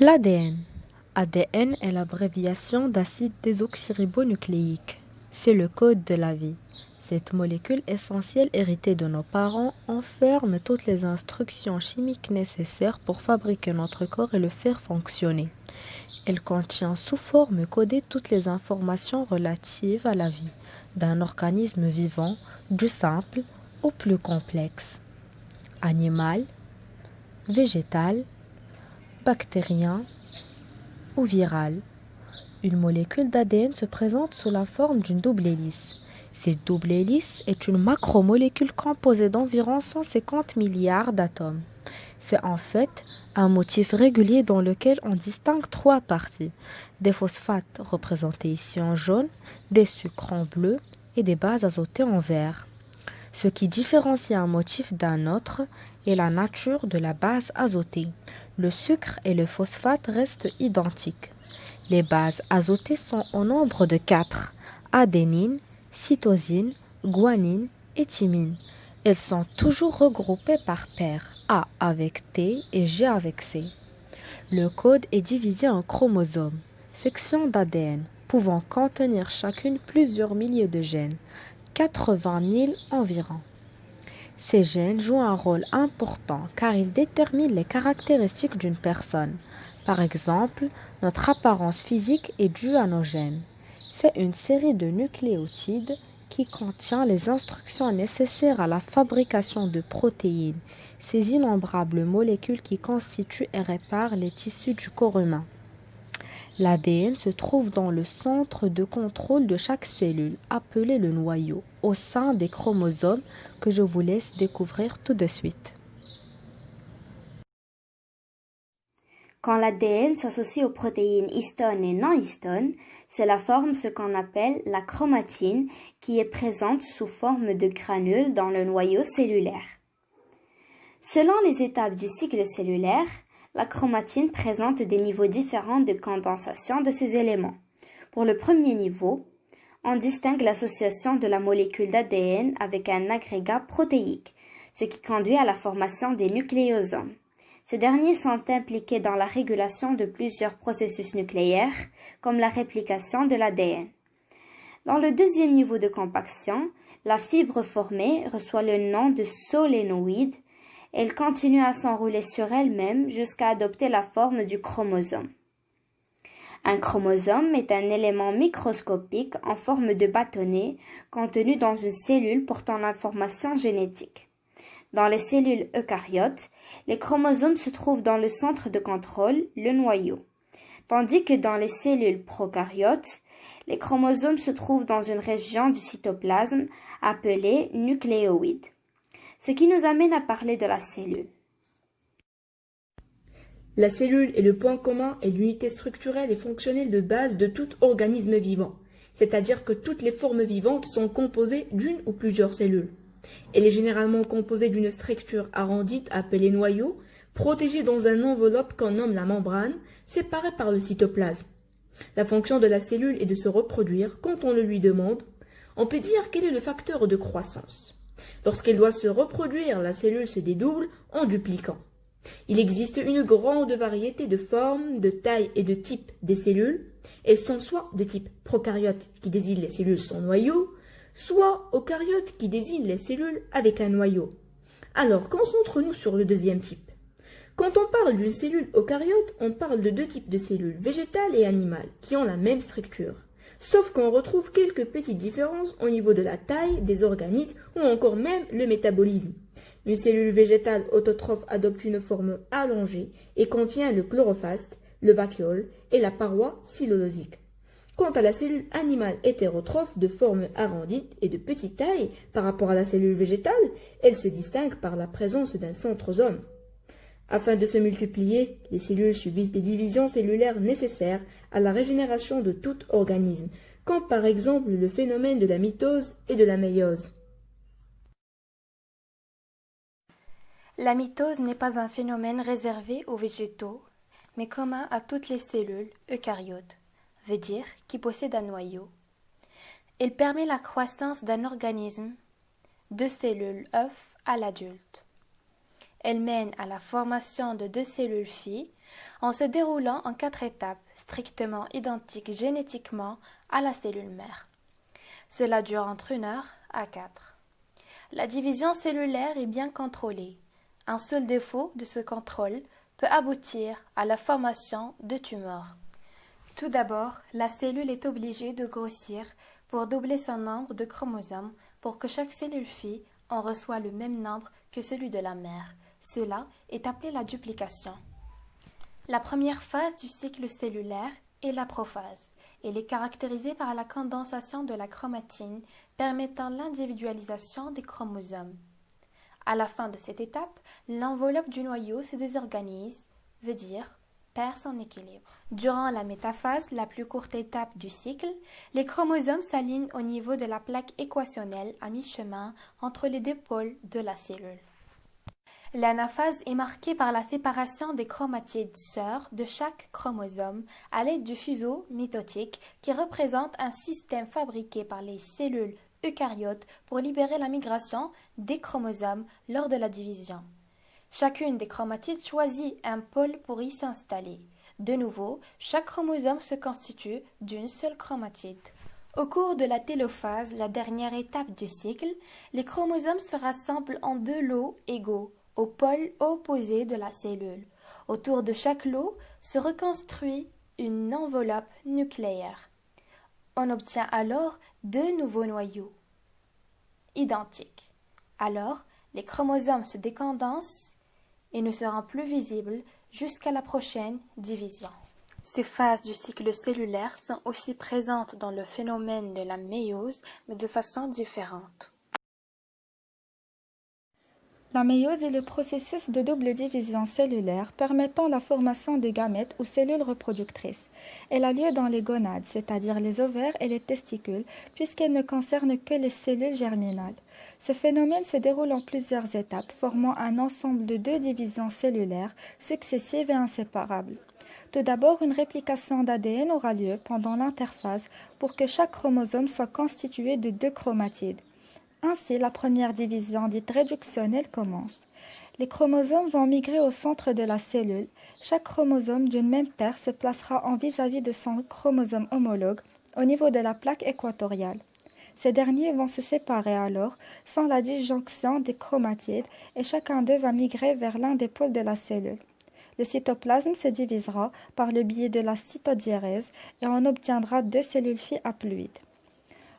L'ADN. ADN est l'abréviation d'acide désoxyribonucléique. C'est le code de la vie. Cette molécule essentielle héritée de nos parents enferme toutes les instructions chimiques nécessaires pour fabriquer notre corps et le faire fonctionner. Elle contient sous forme codée toutes les informations relatives à la vie d'un organisme vivant, du simple au plus complexe. Animal, végétal, bactérien ou viral. Une molécule d'ADN se présente sous la forme d'une double hélice. Cette double hélice est une macromolécule composée d'environ 150 milliards d'atomes. C'est en fait un motif régulier dans lequel on distingue trois parties, des phosphates représentés ici en jaune, des sucres en bleu et des bases azotées en vert. Ce qui différencie un motif d'un autre est la nature de la base azotée. Le sucre et le phosphate restent identiques. Les bases azotées sont au nombre de 4, adénine, cytosine, guanine et thymine. Elles sont toujours regroupées par paires, A avec T et G avec C. Le code est divisé en chromosomes, sections d'ADN, pouvant contenir chacune plusieurs milliers de gènes, 80 000 environ. Ces gènes jouent un rôle important car ils déterminent les caractéristiques d'une personne. Par exemple, notre apparence physique est due à nos gènes. C'est une série de nucléotides qui contient les instructions nécessaires à la fabrication de protéines, ces innombrables molécules qui constituent et réparent les tissus du corps humain. L'ADN se trouve dans le centre de contrôle de chaque cellule, appelé le noyau, au sein des chromosomes que je vous laisse découvrir tout de suite. Quand l'ADN s'associe aux protéines histones et non-histones, cela forme ce qu'on appelle la chromatine qui est présente sous forme de granules dans le noyau cellulaire. Selon les étapes du cycle cellulaire, la chromatine présente des niveaux différents de condensation de ces éléments. Pour le premier niveau, on distingue l'association de la molécule d'ADN avec un agrégat protéique, ce qui conduit à la formation des nucléosomes. Ces derniers sont impliqués dans la régulation de plusieurs processus nucléaires, comme la réplication de l'ADN. Dans le deuxième niveau de compaction, la fibre formée reçoit le nom de solénoïde. Elle continue à s'enrouler sur elle-même jusqu'à adopter la forme du chromosome. Un chromosome est un élément microscopique en forme de bâtonnet contenu dans une cellule portant l'information génétique. Dans les cellules eucaryotes, les chromosomes se trouvent dans le centre de contrôle, le noyau, tandis que dans les cellules prokaryotes, les chromosomes se trouvent dans une région du cytoplasme appelée nucléoïde. Ce qui nous amène à parler de la cellule. La cellule est le point commun et l'unité structurelle et fonctionnelle de base de tout organisme vivant, c'est-à-dire que toutes les formes vivantes sont composées d'une ou plusieurs cellules. Elle est généralement composée d'une structure arrondie appelée noyau, protégée dans une enveloppe qu'on nomme la membrane, séparée par le cytoplasme. La fonction de la cellule est de se reproduire quand on le lui demande. On peut dire qu'elle est le facteur de croissance. Lorsqu'elle doit se reproduire, la cellule se dédouble en dupliquant. Il existe une grande variété de formes, de tailles et de types des cellules. Elles sont soit de type prokaryote qui désigne les cellules sans noyau, soit eucaryote qui désigne les cellules avec un noyau. Alors, concentrons-nous sur le deuxième type. Quand on parle d'une cellule eucaryote, on parle de deux types de cellules, végétales et animales, qui ont la même structure. Sauf qu'on retrouve quelques petites différences au niveau de la taille des organites ou encore même le métabolisme. Une cellule végétale autotrophe adopte une forme allongée et contient le chloroplaste, le vacuole et la paroi cellulosique. Quant à la cellule animale hétérotrophe de forme arrondie et de petite taille par rapport à la cellule végétale, elle se distingue par la présence d'un centrosome. Afin de se multiplier, les cellules subissent des divisions cellulaires nécessaires à la régénération de tout organisme, comme par exemple le phénomène de la mitose et de la méiose. La mitose n'est pas un phénomène réservé aux végétaux, mais commun à toutes les cellules eucaryotes, veut dire qui possèdent un noyau. Elle permet la croissance d'un organisme, de cellules œufs à l'adulte. Elle mène à la formation de 2 cellules filles en se déroulant en 4 étapes strictement identiques génétiquement à la cellule mère. Cela dure entre 1 heure à 4. La division cellulaire est bien contrôlée. Un seul défaut de ce contrôle peut aboutir à la formation de tumeurs. Tout d'abord, la cellule est obligée de grossir pour doubler son nombre de chromosomes pour que chaque cellule fille en reçoit le même nombre que celui de la mère. Cela est appelé la duplication. La première phase du cycle cellulaire est la prophase. Elle est caractérisée par la condensation de la chromatine permettant l'individualisation des chromosomes. À la fin de cette étape, l'enveloppe du noyau se désorganise, veut dire perd son équilibre. Durant la métaphase, la plus courte étape du cycle, les chromosomes s'alignent au niveau de la plaque équationnelle à mi-chemin entre les 2 pôles de la cellule. L'anaphase est marquée par la séparation des chromatides sœurs de chaque chromosome à l'aide du fuseau mitotique qui représente un système fabriqué par les cellules eucaryotes pour libérer la migration des chromosomes lors de la division. Chacune des chromatides choisit un pôle pour y s'installer. De nouveau, chaque chromosome se constitue d'une seule chromatide. Au cours de la télophase, la dernière étape du cycle, les chromosomes se rassemblent en 2 lots égaux, aux pôles opposés de la cellule. Autour de chaque lot se reconstruit une enveloppe nucléaire. On obtient alors 2 nouveaux noyaux identiques. Alors, les chromosomes se décondensent et ne seront plus visibles jusqu'à la prochaine division. Ces phases du cycle cellulaire sont aussi présentes dans le phénomène de la méiose, mais de façon différente. La méiose est le processus de double division cellulaire permettant la formation de gamètes ou cellules reproductrices. Elle a lieu dans les gonades, c'est-à-dire les ovaires et les testicules, puisqu'elle ne concerne que les cellules germinales. Ce phénomène se déroule en plusieurs étapes, formant un ensemble de 2 divisions cellulaires successives et inséparables. Tout d'abord, une réplication d'ADN aura lieu pendant l'interphase pour que chaque chromosome soit constitué de 2 chromatides. Ainsi, la première division dite réductionnelle commence. Les chromosomes vont migrer au centre de la cellule. Chaque chromosome d'une même paire se placera en vis-à-vis de son chromosome homologue au niveau de la plaque équatoriale. Ces derniers vont se séparer alors sans la disjonction des chromatides et chacun d'eux va migrer vers l'un des pôles de la cellule. Le cytoplasme se divisera par le biais de la cytodiérèse et on obtiendra 2 cellules filles haploïdes.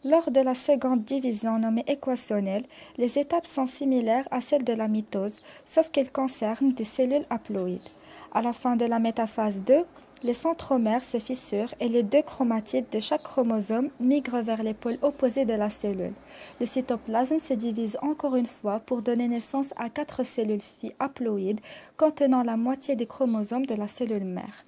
Lors de la seconde division nommée équationnelle, les étapes sont similaires à celles de la mitose, sauf qu'elles concernent des cellules haploïdes. À la fin de la métaphase 2, les centromères se fissurent et les 2 chromatides de chaque chromosome migrent vers les pôles opposés de la cellule. Le cytoplasme se divise encore une fois pour donner naissance à 4 cellules filles haploïdes contenant la moitié des chromosomes de la cellule mère.